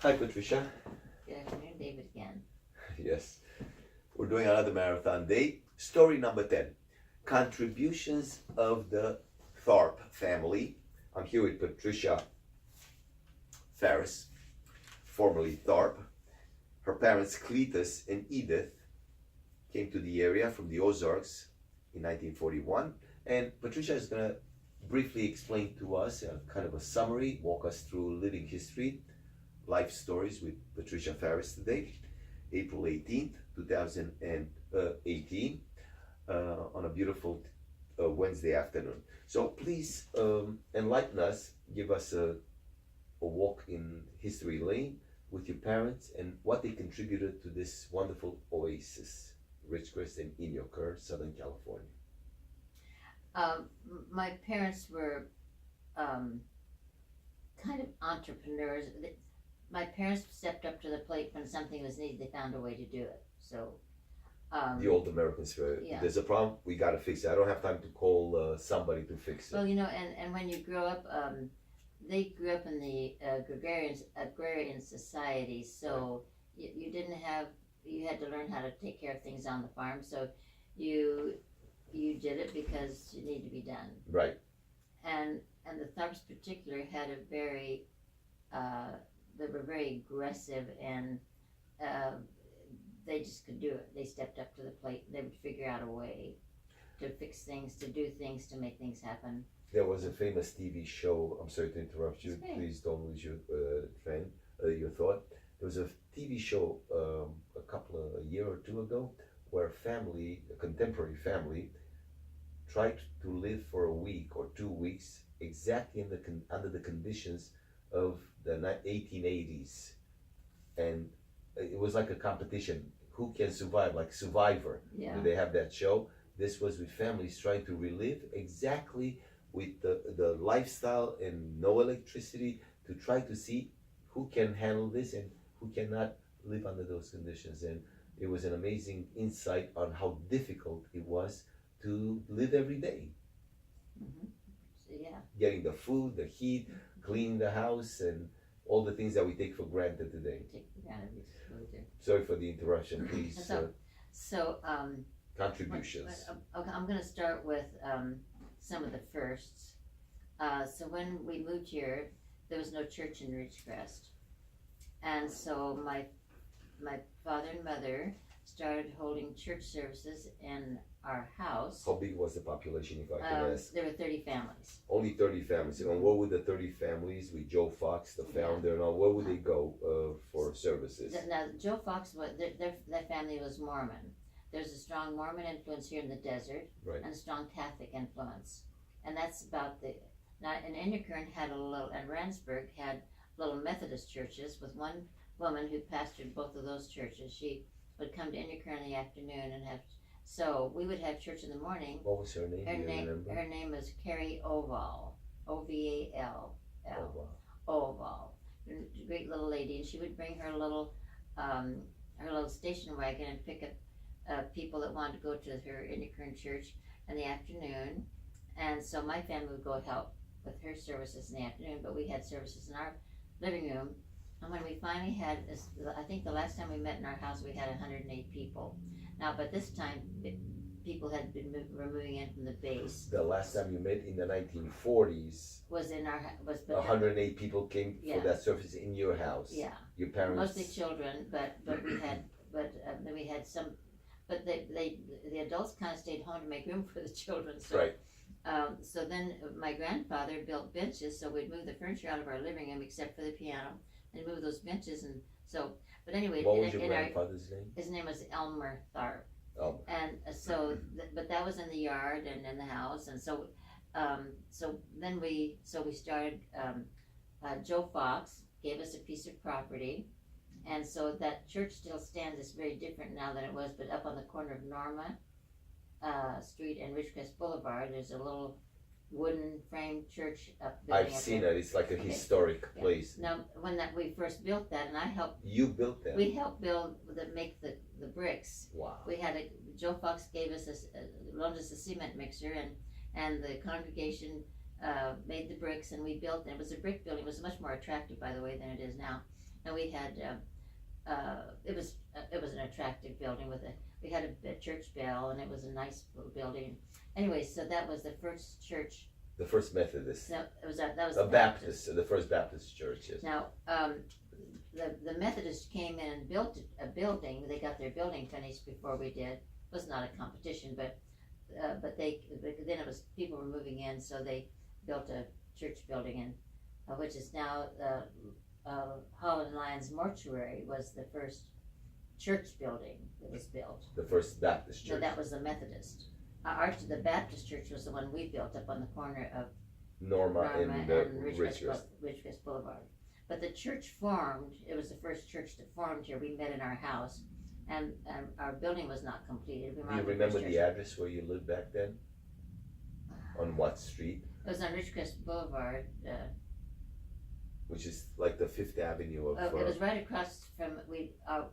Hi, Patricia. Good afternoon, David again. Yes, we're doing another marathon day. Story number 10, Contributions of the Tharp family. I'm here with Patricia Farris, formerly Tharp. Her parents, Cletus and Edith, came to the area from the Ozarks in 1941. And Patricia is going to briefly explain to us a kind of a summary, walk us through living history, life stories with Patricia Farris today, April 18th, 2018, on a beautiful Wednesday afternoon. So please enlighten us, give us a walk in history lane with your parents and what they contributed to this wonderful oasis, Ridgecrest in Inyoker, Southern California. My parents were kind of entrepreneurs. My parents stepped up to the plate when something was needed. They found a way to do it. So The old Americans, yeah. there's a problem, we got to fix it. I don't have time to call somebody to fix it. Well, and when you grow up, they grew up in the agrarian society, so you didn't have, you had to learn how to take care of things on the farm. So you did it because it needed to be done. Right. And the Tharps particular had a very they were very aggressive, and they just could do it. They stepped up to the plate. They would figure out a way to fix things, to do things, to make things happen. There was a famous TV show. I'm sorry to interrupt you. Please don't lose your your thought. There was a TV show a year or two ago where a contemporary family, tried to live for a week or 2 weeks exactly under the conditions of the 1880s, and it was like a competition. Who can survive? Like Survivor. Yeah. Do they have that show? This was with families trying to relive exactly with the lifestyle and no electricity, to try to see who can handle this and who cannot live under those conditions. And it was an amazing insight on how difficult it was to live every day. Mm-hmm. So, yeah. Getting the food, the heat, cleaning the house, and all the things that we take for granted today. Sorry for the interruption, please. Contributions. Okay, I'm going to start with some of the firsts. So when we moved here, there was no church in Ridgecrest, and so my father and mother started holding church services in our house. How big was the population, if I can ask? There were 30 families. Only 30 families. And where would the 30 families, with Joe Fox, the founder, and all, where would they go for services? Now, Joe Fox, their family was Mormon. There's a strong Mormon influence here in the desert, right, and a strong Catholic influence. And that's about now, and Inyoker and Randsburg had little Methodist churches with one woman who pastored both of those churches. She would come to Inyoker in the afternoon and so we would have church in the morning. What was her name? Her name was Carrie Oval, Oval. Oval. Great little lady, and she would bring her little station wagon and pick up people that wanted to go to her Inyoker church in the afternoon. And so my family would go help with her services in the afternoon, but we had services in our living room. And when we finally had, I think the last time we met in our house, we had 108 people. Now, but this time, people had been moving in from the base. The last time you met in the 1940s, was 108 people came for that service in your house. Yeah. Your parents. Mostly children, but then we had some, but the adults kind of stayed home to make room for the children. So, right. So then my grandfather built benches, so we'd move the furniture out of our living room except for the piano, and move those benches, and so. But anyway, what was your grandfather's name? His name was Elmer Tharp. Oh. And so, but that was in the yard and in the house, and so, then we started. Joe Fox gave us a piece of property, and so that church still stands. It's very different now than it was, but up on the corner of Norma Street and Ridgecrest Boulevard, there's a little wooden frame church up there. I've seen it. It's like a historic place. Now, when we first built that, and I helped. You built that. We helped make the bricks. Wow. We had Joe Fox gave us loaned us a cement mixer, and the congregation made the bricks, and we built. And it was a brick building. It was much more attractive, by the way, than it is now. and we had it was an attractive building we had a church bell, and it was a nice little building. Anyway, so that was the first church. The first Methodist. So it was that was the Baptist, the first Baptist church. Yes. Now, the Methodists came in and built a building. They got their building finished before we did. It was not a competition, but then it was people were moving in, so they built a church building, and which is now Holland Lyons Mortuary was the first church building that was built. The first Baptist church. No, that was the Methodist. The Baptist church was the one we built up on the corner of Norma and Ridgecrest Boulevard. But the church formed. It was the first church that formed here. We met in our house, and our building was not completed. Do you remember the address where you lived back then? On what street? It was on Ridgecrest Boulevard. Which is like the Fifth Avenue of. It was right across from I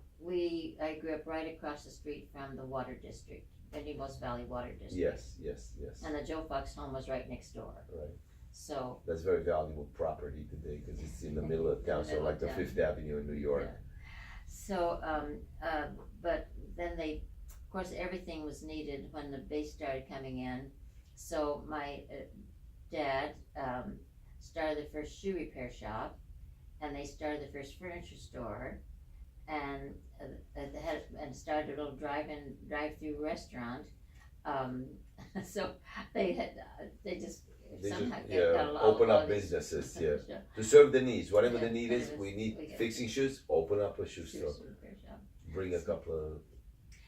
grew up right across the street from the Water District, the Most Valley Water District. Yes. And the Joe Fox home was right next door. Right. So. That's very valuable property today because it's in the middle of town, so like the Fifth Avenue in New York. Yeah. So, but then of course, everything was needed when the base started coming in. So my dad started the first shoe repair shop, and they started the first furniture store, and started a little drive-through restaurant. So they just somehow got a lot open of up businesses, to serve the needs. Whatever the need is, we need fixing shoes. Open up a shoe store. Bring a couple of.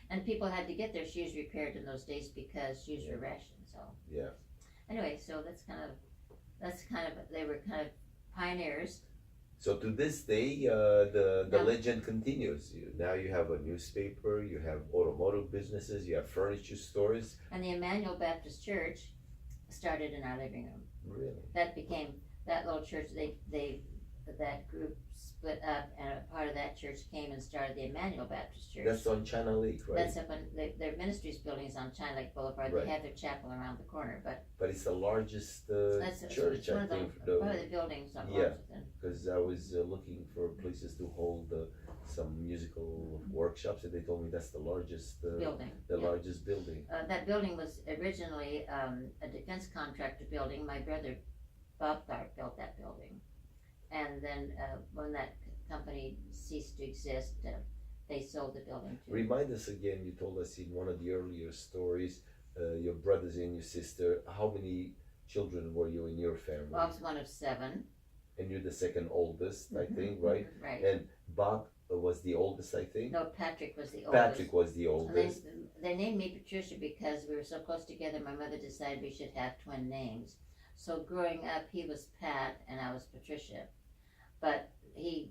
And people had to get their shoes repaired in those days because shoes were rationed. So anyway, so that's kind of they were kind of pioneers. So to this day, the legend continues. Now you have a newspaper, you have automotive businesses, you have furniture stores. And the Emmanuel Baptist Church started in our living room. Really? That little church, that group split up, and a part of that church came and started the Emmanuel Baptist Church. That's on China Lake, right? That's up on their ministries building is on China Lake Boulevard. Right. They have their chapel around the corner, but it's the largest church, it's one I of think. probably the buildings not larger than. Because I was looking for places to hold some musical workshops, and they told me that's the largest building. Largest building. That building was originally a defense contractor building. My brother Bob Tharp built that building, and then when that company ceased to exist, they sold the building to. Remind us again. You told us in one of the earlier stories, your brothers and your sister. How many children were you in your family? Well, I was one of 7. And you're the second oldest, I think, right? Right. And Bob was the oldest, I think? No, Patrick was the oldest. Patrick was the oldest. They named me Patricia because we were so close together. My mother decided we should have twin names. So growing up, he was Pat and I was Patricia. But he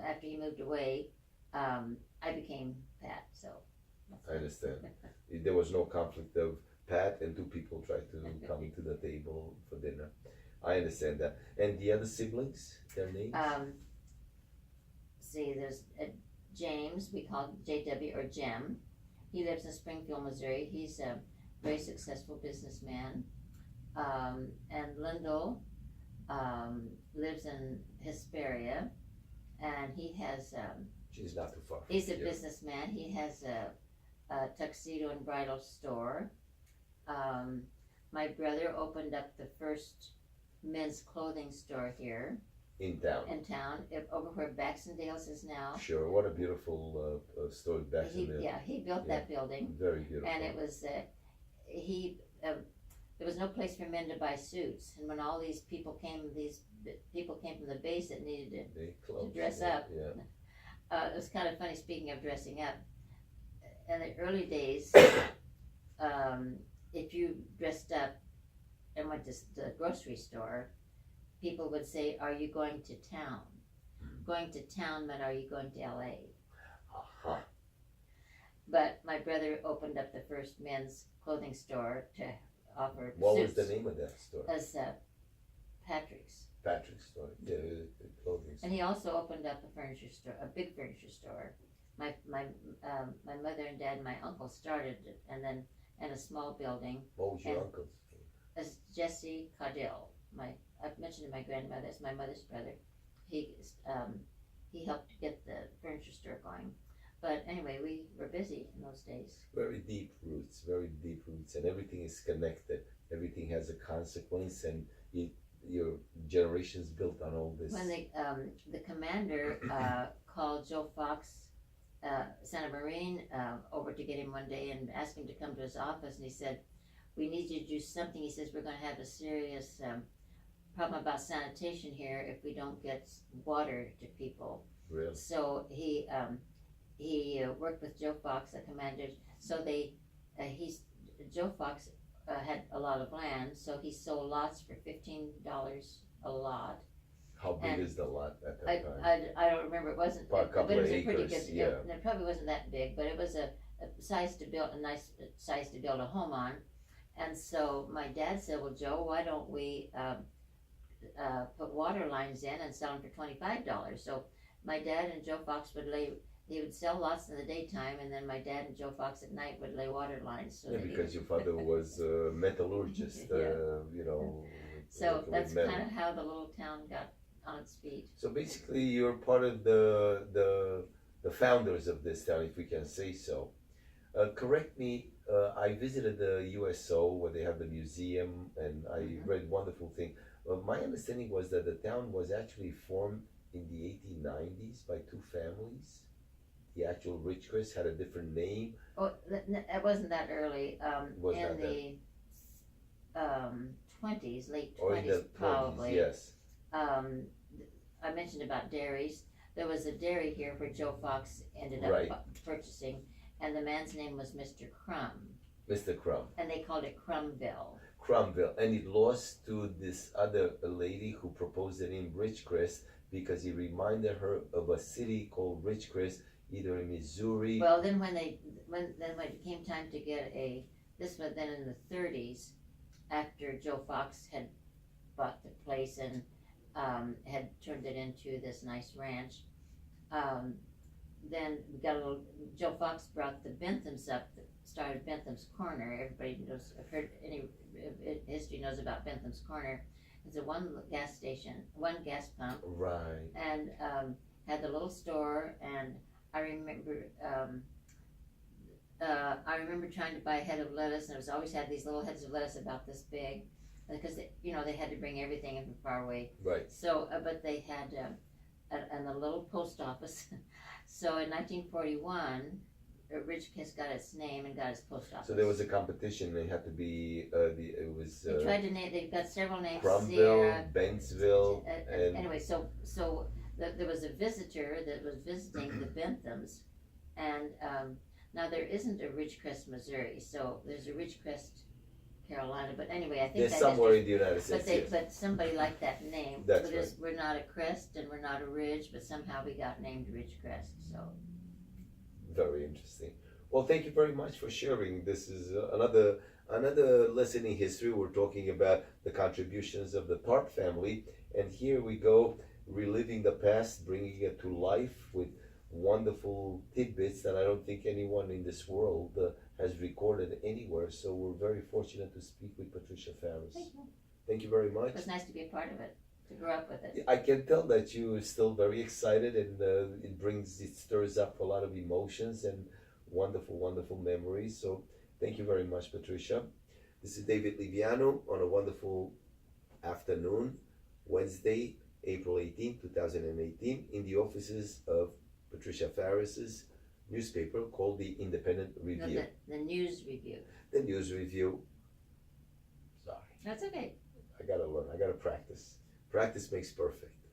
after he moved away, I became Pat. So. I understand. There was no conflict of Pat and 2 people tried to come to the table for dinner. I understand that. And the other siblings, their names? There's James, we call him JW or Jem. He lives in Springfield, Missouri. He's a very successful businessman. And Lyndall lives in Hesperia, and he has. She's not too far. He's a businessman. He has a tuxedo and bridal store. My brother opened up the first men's clothing store here. In town, over where Baxendale's is now. Sure, what a beautiful store, Baxendale. He built that building. Very beautiful. And it was, there was no place for men to buy suits. And when all these people came from the base that needed to dress up. Yeah. It was kind of funny, speaking of dressing up. In the early days, if you dressed up and went to the grocery store, people would say, "Are you going to town?" Going to town meant, "Are you going to LA?" Uh-huh. But my brother opened up the first men's clothing store to offer What suits. was the name of that store? As Patrick's. Patrick's store. Yeah, clothing store. And he also opened up a furniture store, a big furniture store. My mother and dad and my uncle started it, and then in a small building. What was your uncle's? As Jesse Caudill. I've mentioned my grandmother, that's my mother's brother. He he helped get the furniture store going. But anyway, we were busy in those days. Very deep roots, and everything is connected. Everything has a consequence, and your generations built on all this. When the commander called Joe Fox, Santa Marine, over to get him one day and asked him to come to his office, and he said, "We need you to do something." He says, "We're going to have a serious problem about sanitation here if we don't get water to people." Really? So he worked with Joe Fox, the commander. So Joe Fox had a lot of land, so he sold lots for $15 a lot. How big is the lot at that time? I don't remember. It wasn't. A couple but it was of a pretty acres, good. yeah. It probably wasn't that big, but it was a size to build a nice size to build a home on. And so my dad said, "Well, Joe, why don't we put water lines in and sell them for $25?" So my dad and Joe Fox he would sell lots in the daytime, and then my dad and Joe Fox at night would lay water lines. So because your father was a metallurgist, So that's kind of how the little town got on its feet. So basically, you're part of the founders of this town, if we can say so. Correct me. I visited the USO where they have the museum, and I read wonderful thing. My understanding was that the town was actually formed in the 1890s by two families. The actual Ridgecrest had a different name. Oh, it wasn't that early. In the 20s, late 20s, probably. Yes. I mentioned about dairies. There was a dairy here where Joe Fox ended up purchasing, and the man's name was Mr. Crumb. Mr. Crumb. And they called it Crumbville. Crumbville, and it lost to this other lady who proposed the name Ridgecrest because he reminded her of a city called Ridgecrest, either in Missouri. Well, then when it came time to get this was then in the 30s, after Joe Fox had bought the place and had turned it into this nice ranch. Then we got Joe Fox brought the Benthams up, started Bentham's Corner. Everybody knows, any history knows about Bentham's Corner. It's a one gas station, one gas pump. Right. And had the little store, and I remember trying to buy a head of lettuce, and it was always had these little heads of lettuce about this big, because they had to bring everything in from far away. Right. So, but they had and the little post office. So in 1941, Ridgecrest got its name and got its post office. So there was a competition. They had to be it was. They tried to name. They've got several names. Crumbville, Bentsville, and anyway, so there was a visitor that was visiting the Benthams, and now there isn't a Ridgecrest, Missouri. So there's a Ridgecrest, Carolina. But anyway, I think there's that somewhere in the United States. But somebody liked that name. That's right. We're not a crest and we're not a ridge, but somehow we got named Ridgecrest. So. Very interesting. Well, thank you very much for sharing. This is another lesson in history. We're talking about the contributions of the Tharp family, and here we go, reliving the past, bringing it to life with wonderful tidbits that I don't think anyone in this world has recorded anywhere. So we're very fortunate to speak with Patricia Farris. Thank you. Thank you very much. It was nice to be a part of it, to grow up with it. I can tell that you're still very excited, and it stirs up a lot of emotions and wonderful memories. So thank you very much, Patricia. This is David Livianu on a wonderful afternoon, Wednesday, April 18, 2018, in the offices of Patricia Farris's newspaper called the Independent Review. No, the News Review. The News Review. Sorry. That's okay. I gotta learn. I gotta practice. Practice makes perfect.